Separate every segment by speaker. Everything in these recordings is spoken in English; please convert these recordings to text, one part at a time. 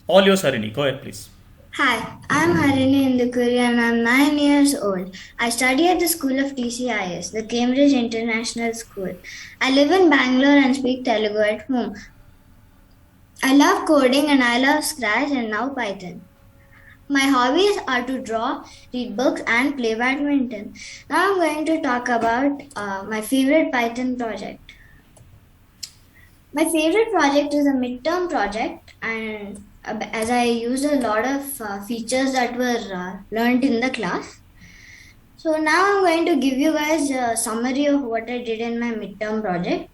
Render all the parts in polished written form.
Speaker 1: All yours, Harini. Go ahead, please.
Speaker 2: Hi, I'm Harini Indukuri and I'm 9 years old. I study at the school of TCIS, the Cambridge International School. I live in Bangalore and speak Telugu at home. I love coding and I love Scratch and now Python. My hobbies are to draw, read books, and play badminton. Now I'm going to talk about my favorite Python project. My favorite project is a midterm project, and as I used a lot of features that were learned in the class. So now I'm going to give you guys a summary of what I did in my midterm project.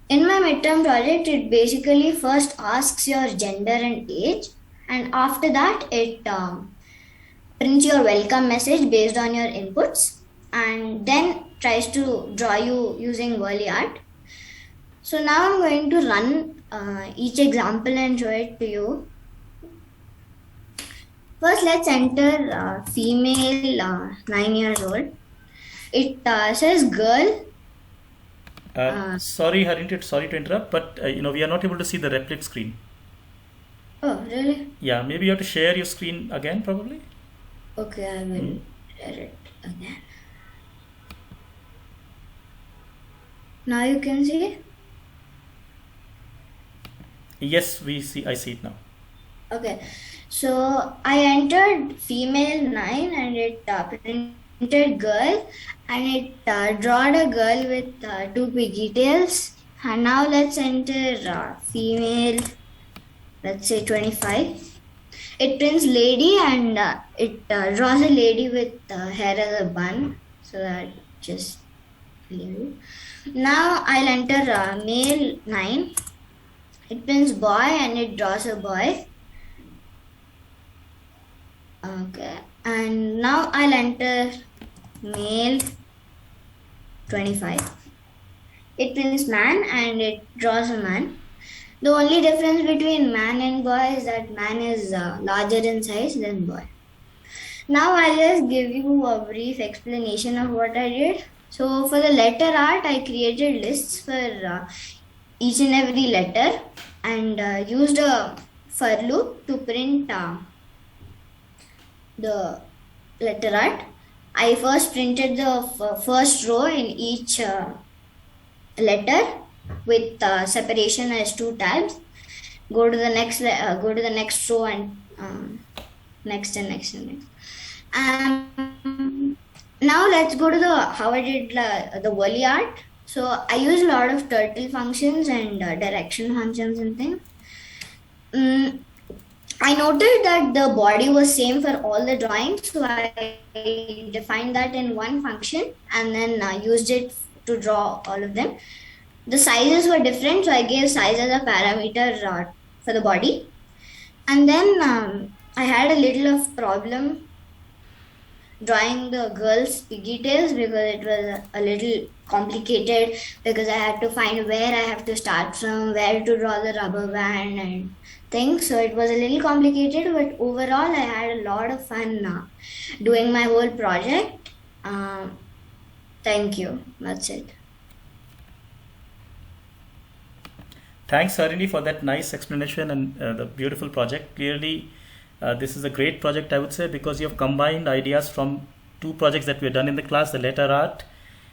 Speaker 2: In my midterm project, it basically first asks your gender and age, and after that, it prints your welcome message based on your inputs, and then tries to draw you using Warli art. So now I'm going to run each example and show it to you. First, let's enter female 9 years old. It says girl.
Speaker 1: Sorry, Harini, sorry to interrupt, but we are not able to see the replicate screen.
Speaker 2: Oh, really?
Speaker 1: Yeah, maybe you have to share your screen again, probably.
Speaker 2: Okay, I will share it again. Now you can see.
Speaker 1: Yes, we see. I see it now.
Speaker 2: Okay, so I entered female 9 and it printed girl and it drawed a girl with two pigtails. And now let's enter female, let's say 25. It prints lady and it draws a lady with hair as a bun. So that just leave. Now I'll enter male 9. It prints boy and it draws a boy. Okay, and now I'll enter male 25. It prints man and it draws a man. The only difference between man and boy is that man is larger in size than boy. Now I'll just give you a brief explanation of what I did. So for the letter art, I created lists for each and every letter and used a for loop to print the letter art. I first printed the first row in each letter with separation as 2 tabs. Go to the next row and next and next and next. Now let's go to the how I did the Warli art. So I use a lot of turtle functions and direction functions and things. I noted that the body was same for all the drawings, so I defined that in one function and then used it to draw all of them. The sizes were different, so I gave size as a parameter for the body. And then I had a little of problem drawing the girl's pigtails because it was a little complicated because I had to find where I have to start from, where to draw the rubber band and things. So it was a little complicated, but overall I had a lot of fun doing my whole project. Thank you. That's it.
Speaker 1: Thanks, Harini, for that nice explanation and the beautiful project. Clearly, this is a great project, I would say, because you have combined ideas from two projects that we have done in the class, the letter art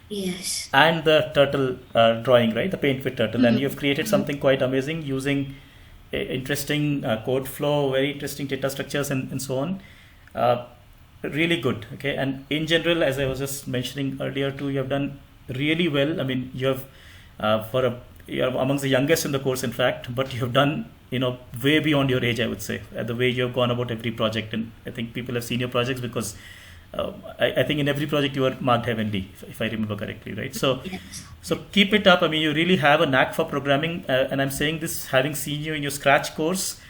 Speaker 2: Yes.
Speaker 1: and the turtle drawing, right? The paint with turtle. And you have created
Speaker 2: Mhm.
Speaker 1: something quite amazing using interesting code flow, very interesting data structures, and so on. Uh, Really good. Okay. And in general, as I was just mentioning earlier too, you have done really well. I mean, you have you're amongst the youngest in the course, in fact, but you have done, way beyond your age, I would say, the way you have gone about every project. And I think people have seen your projects because I think in every project you were marked heavenly, if I remember correctly, right?
Speaker 2: Yes.
Speaker 1: So keep it up. I mean, you really have a knack for programming, and I'm saying this having seen you in your Scratch course,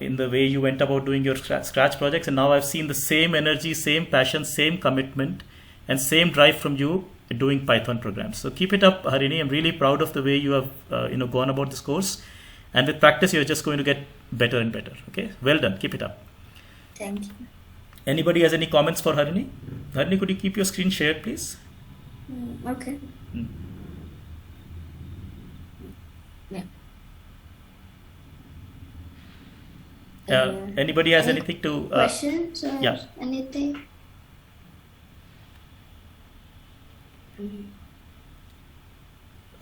Speaker 1: in the way you went about doing your Scratch projects, and now I've seen the same energy, same passion, same commitment, and same drive from you doing Python programs. So keep it up, Harini. I'm really proud of the way you have, gone about this course, and with practice, you're just going to get better and better. Okay, well done. Keep it up.
Speaker 2: Thank you.
Speaker 1: Anybody has any comments for Harini? Harini, could you keep your screen shared, please?
Speaker 2: Okay.
Speaker 1: Mm.
Speaker 2: Yeah.
Speaker 1: Anybody has
Speaker 2: Any
Speaker 1: anything to?
Speaker 2: questions or
Speaker 1: Yeah.
Speaker 2: anything?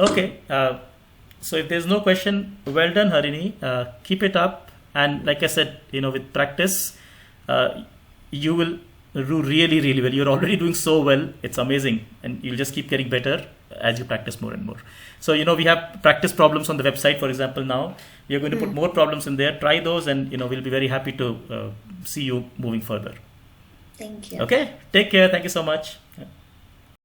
Speaker 1: Okay. So if there's no question, well done, Harini. Keep it up, and like I said, with practice, you will do really, really well. You're already doing so well. It's amazing, and you'll just keep getting better as you practice more and more. So we have practice problems on the website, for example. Now we are going to put more problems in there. Try those, and we'll be very happy to see you moving further.
Speaker 2: Thank you.
Speaker 1: Okay. Take care. Thank you so much.